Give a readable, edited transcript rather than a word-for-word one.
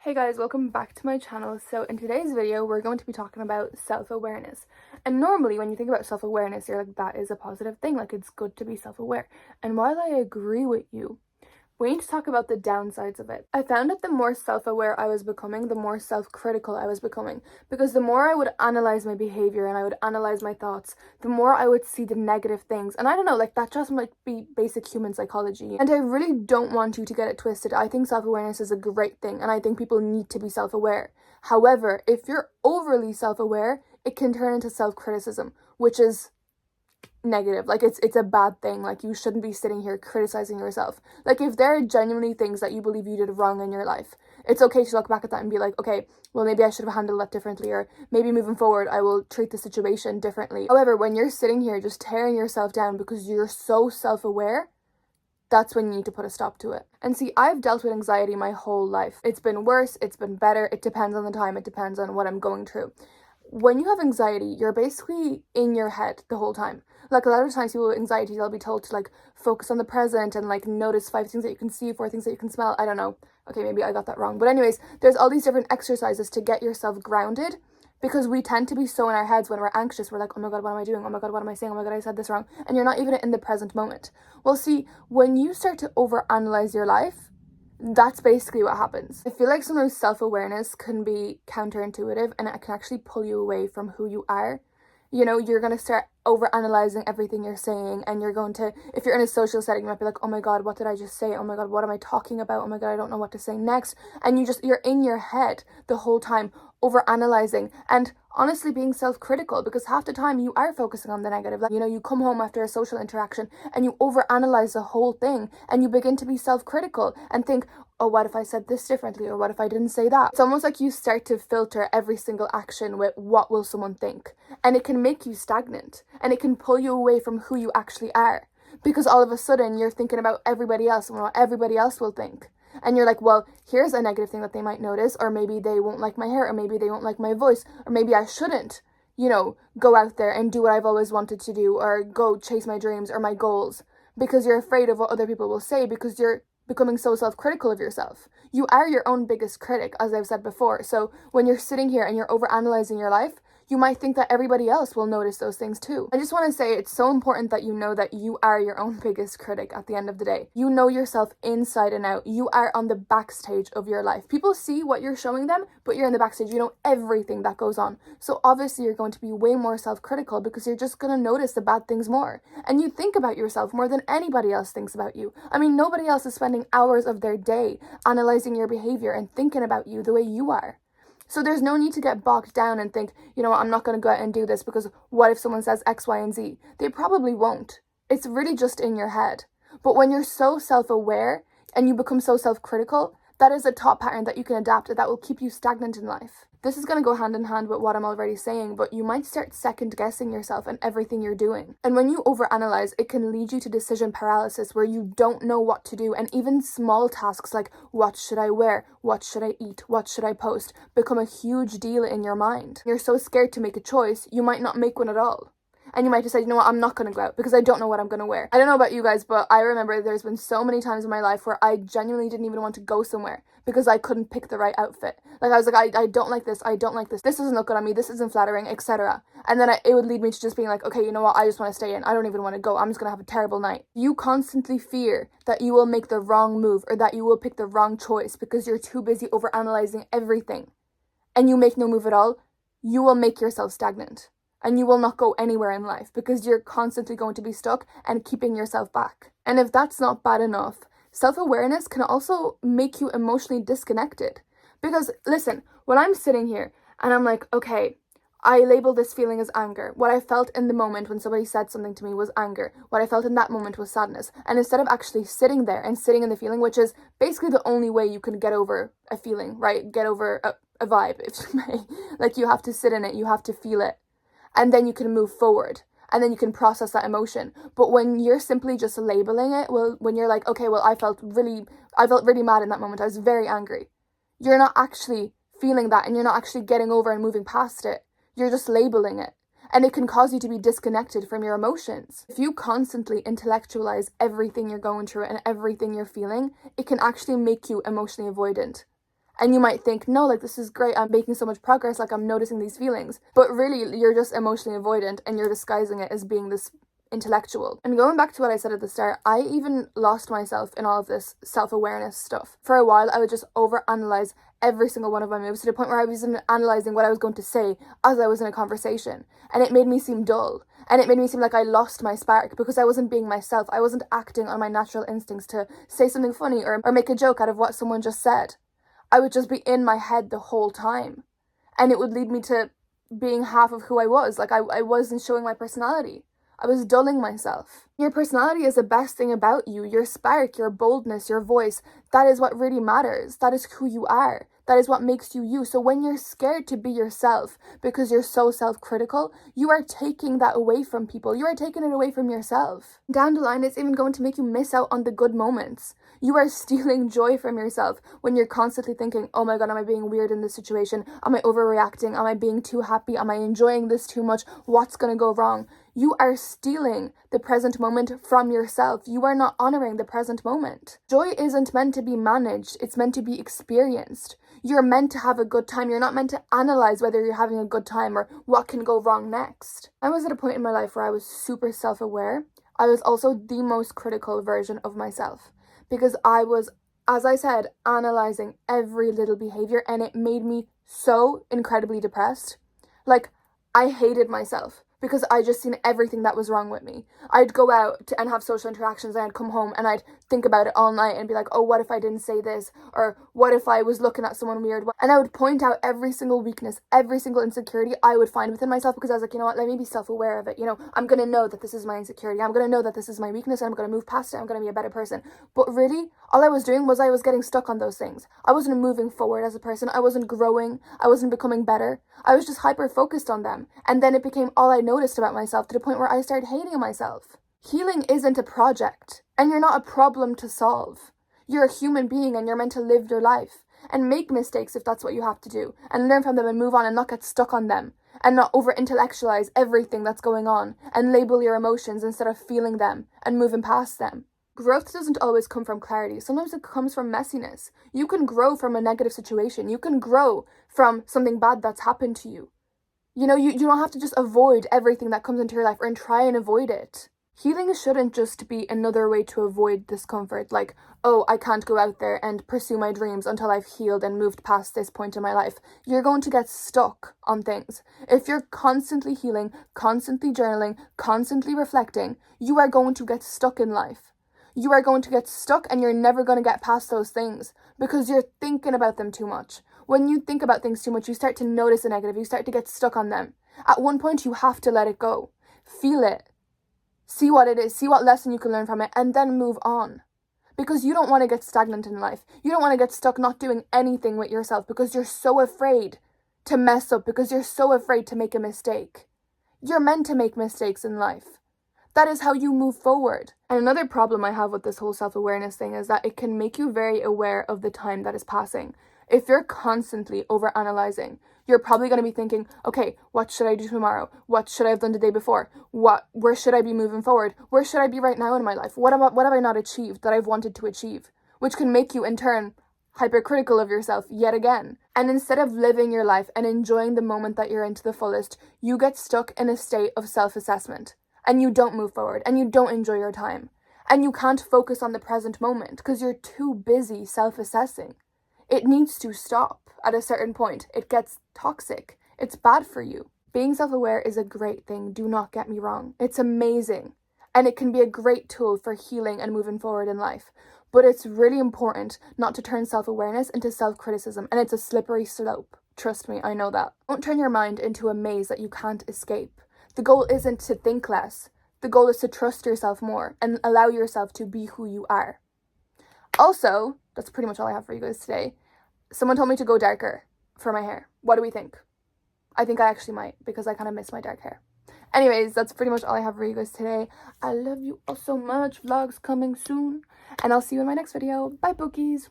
Hey guys, welcome back to my channel. So in today's video, we're going to be talking about self-awareness. And normally when you think about self-awareness, you're like, that is a positive thing. Like, it's good to be self-aware. And while I agree with you, we need to talk about the downsides of it. I found that the more self-aware I was becoming, the more self-critical I was becoming. Because the more I would analyze my behavior and I would analyze my thoughts, the more I would see the negative things. And I don't know, like, that just might be basic human psychology. And I really don't want you to get it twisted. I think self-awareness is a great thing, and I think people need to be self-aware. However, if you're overly self-aware, it can turn into self-criticism, which is negative. Like, it's a bad thing. Like, you shouldn't be sitting here criticizing yourself. Like, if there are genuinely things that you believe you did wrong in your life, it's okay to look back at that and be like, okay, well, maybe I should have handled that differently, or maybe moving forward I will treat the situation differently. However, when you're sitting here just tearing yourself down because you're so self-aware, that's when you need to put a stop to it. And see, I've dealt with anxiety my whole life. It's been worse, it's been better, it depends on the time, it depends on what I'm going through. When you have anxiety, you're basically in your head the whole time. Like, a lot of times people with anxiety, they'll be told to, like, focus on the present and, like, notice 5 things that you can see, 4 things that you can smell. I don't know. Okay, maybe I got that wrong. But anyways, there's all these different exercises to get yourself grounded, because we tend to be so in our heads when we're anxious. We're like, oh my God, what am I doing? Oh my God, what am I saying? Oh my God, I said this wrong. And you're not even in the present moment. Well, see, when you start to overanalyze your life, that's basically what happens. I feel like sometimes self-awareness can be counterintuitive, and it can actually pull you away from who you are. You know, you're going to start over-analyzing everything you're saying, and you're going to, if you're in a social setting, you might be like, oh my God, what did I just say? Oh my God, what am I talking about? Oh my God, I don't know what to say next. And you're in your head the whole time, over-analyzing, and honestly being self-critical, because half the time you are focusing on the negative. Like, you know, you come home after a social interaction and you over-analyze the whole thing, and you begin to be self-critical and think, oh, what if I said this differently, or what if I didn't say that? It's almost like you start to filter every single action with what will someone think, and it can make you stagnant, and it can pull you away from who you actually are, because all of a sudden you're thinking about everybody else and what everybody else will think. And you're like, well, here's a negative thing that they might notice, or maybe they won't like my hair, or maybe they won't like my voice, or maybe I shouldn't, you know, go out there and do what I've always wanted to do, or go chase my dreams or my goals, because you're afraid of what other people will say, because you're becoming so self-critical of yourself. You are your own biggest critic, as I've said before. So when you're sitting here and you're over-analyzing your life, you might think that everybody else will notice those things too. I just want to say, it's so important that you know that you are your own biggest critic at the end of the day. You know yourself inside and out. You are on the backstage of your life. People see what you're showing them, but you're in the backstage. You know everything that goes on. So obviously you're going to be way more self-critical, because you're just going to notice the bad things more. And you think about yourself more than anybody else thinks about you. I mean, nobody else is spending hours of their day analyzing your behavior and thinking about you the way you are. So there's no need to get bogged down and think, you know what, I'm not going to go out and do this because what if someone says X, Y, and Z? They probably won't. It's really just in your head. But when you're so self-aware and you become so self-critical, that is a top pattern that you can adapt that will keep you stagnant in life. This is going to go hand in hand with what I'm already saying, but you might start second guessing yourself and everything you're doing. And when you overanalyze, it can lead you to decision paralysis, where you don't know what to do, and even small tasks like, what should I wear? What should I eat? What should I post? Become a huge deal in your mind. You're so scared to make a choice, you might not make one at all. And you might decide, you know what, I'm not going to go out because I don't know what I'm going to wear. I don't know about you guys, but I remember there's been so many times in my life where I genuinely didn't even want to go somewhere because I couldn't pick the right outfit. Like, I was like, I don't like this, I don't like this, this doesn't look good on me, this isn't flattering, etc. And then it would lead me to just being like, okay, you know what, I just want to stay in, I don't even want to go, I'm just going to have a terrible night. You constantly fear that you will make the wrong move, or that you will pick the wrong choice because you're too busy overanalyzing everything, and you make no move at all. You will make yourself stagnant. And you will not go anywhere in life because you're constantly going to be stuck and keeping yourself back. And if that's not bad enough, self-awareness can also make you emotionally disconnected. Because listen, when I'm sitting here and I'm like, okay, I label this feeling as anger. What I felt in the moment when somebody said something to me was anger. What I felt in that moment was sadness. And instead of actually sitting there and sitting in the feeling, which is basically the only way you can get over a feeling, right? Get over a vibe, if you may. Like, you have to sit in it, you have to feel it. And then you can move forward, and then you can process that emotion. But when you're simply just labeling it, well, when you're like, okay, well, I felt really mad in that moment, I was very angry. You're not actually feeling that, and you're not actually getting over and moving past it. You're just labeling it. And it can cause you to be disconnected from your emotions. If you constantly intellectualize everything you're going through and everything you're feeling, it can actually make you emotionally avoidant. And you might think, no, like, this is great, I'm making so much progress, like, I'm noticing these feelings. But really, you're just emotionally avoidant and you're disguising it as being this intellectual. And going back to what I said at the start, I even lost myself in all of this self-awareness stuff. For a while, I would just overanalyze every single one of my moves to the point where I was even analyzing what I was going to say as I was in a conversation. And it made me seem dull. And it made me seem like I lost my spark because I wasn't being myself. I wasn't acting on my natural instincts to say something funny or make a joke out of what someone just said. I would just be in my head the whole time. And it would lead me to being half of who I was. Like, I wasn't showing my personality. I was dulling myself. Your personality is the best thing about you. Your spark, your boldness, your voice, that is what really matters. That is who you are. That is what makes you you. So when you're scared to be yourself because you're so self-critical, you are taking that away from people. You are taking it away from yourself. Down the line, it's even going to make you miss out on the good moments. You are stealing joy from yourself when you're constantly thinking, oh my God, am I being weird in this situation? Am I overreacting? Am I being too happy? Am I enjoying this too much? What's going to go wrong? You are stealing the present moment from yourself. You are not honoring the present moment. Joy isn't meant to be managed. It's meant to be experienced. You're meant to have a good time. You're not meant to analyze whether you're having a good time or what can go wrong next. I was at a point in my life where I was super self-aware. I was also the most critical version of myself because I was, as I said, analyzing every little behavior, and it made me so incredibly depressed. Like, I hated myself because I just seen everything that was wrong with me. I'd go out and have social interactions and I'd come home and I'd think about it all night and be like, oh, what if I didn't say this? Or what if I was looking at someone weird? And I would point out every single weakness, every single insecurity I would find within myself because I was like, you know what, let me be self-aware of it. You know, I'm going to know that this is my insecurity. I'm going to know that this is my weakness and I'm going to move past it. I'm going to be a better person. But really, all I was doing was I was getting stuck on those things. I wasn't moving forward as a person. I wasn't growing. I wasn't becoming better. I was just hyper-focused on them. And then it became all I noticed about myself to the point where I started hating myself. Healing isn't a project, and you're not a problem to solve. You're a human being and you're meant to live your life and make mistakes if that's what you have to do and learn from them and move on and not get stuck on them and not over-intellectualize everything that's going on and label your emotions instead of feeling them and moving past them. Growth doesn't always come from clarity. Sometimes it comes from messiness. You can grow from a negative situation. You can grow from something bad that's happened to you. You know, you don't have to just avoid everything that comes into your life or try and avoid it. Healing shouldn't just be another way to avoid discomfort, like, oh, I can't go out there and pursue my dreams until I've healed and moved past this point in my life. You're going to get stuck on things. If you're constantly healing, constantly journaling, constantly reflecting, you are going to get stuck in life. You are going to get stuck and you're never going to get past those things because you're thinking about them too much. When you think about things too much, you start to notice the negative. You start to get stuck on them. At one point, you have to let it go. Feel it. See what it is. See what lesson you can learn from it and then move on. Because you don't want to get stagnant in life. You don't want to get stuck not doing anything with yourself because you're so afraid to mess up, because you're so afraid to make a mistake. You're meant to make mistakes in life. That is how you move forward. And another problem I have with this whole self-awareness thing is that it can make you very aware of the time that is passing. If you're constantly overanalyzing, you're probably going to be thinking, okay, what should I do tomorrow? What should I have done the day before? Where should I be moving forward? Where should I be right now in my life? What have I not achieved that I've wanted to achieve? Which can make you, in turn, hypercritical of yourself yet again. And instead of living your life and enjoying the moment that you're in to the fullest, you get stuck in a state of self-assessment. And you don't move forward, and you don't enjoy your time. And you can't focus on the present moment because you're too busy self-assessing. It needs to stop at a certain point. It gets toxic. It's bad for you. Being self-aware is a great thing, do not get me wrong. It's amazing. And it can be a great tool for healing and moving forward in life. But it's really important not to turn self-awareness into self-criticism, and it's a slippery slope. Trust me, I know that. Don't turn your mind into a maze that you can't escape. The goal isn't to think less. The goal is to trust yourself more and allow yourself to be who you are. Also, that's pretty much all I have for you guys today. Someone told me to go darker for my hair. What do we think? I think I actually might because I kind of miss my dark hair. Anyways, that's pretty much all I have for you guys today. I love you all so much. Vlogs coming soon. And I'll see you in my next video. Bye, Bookies.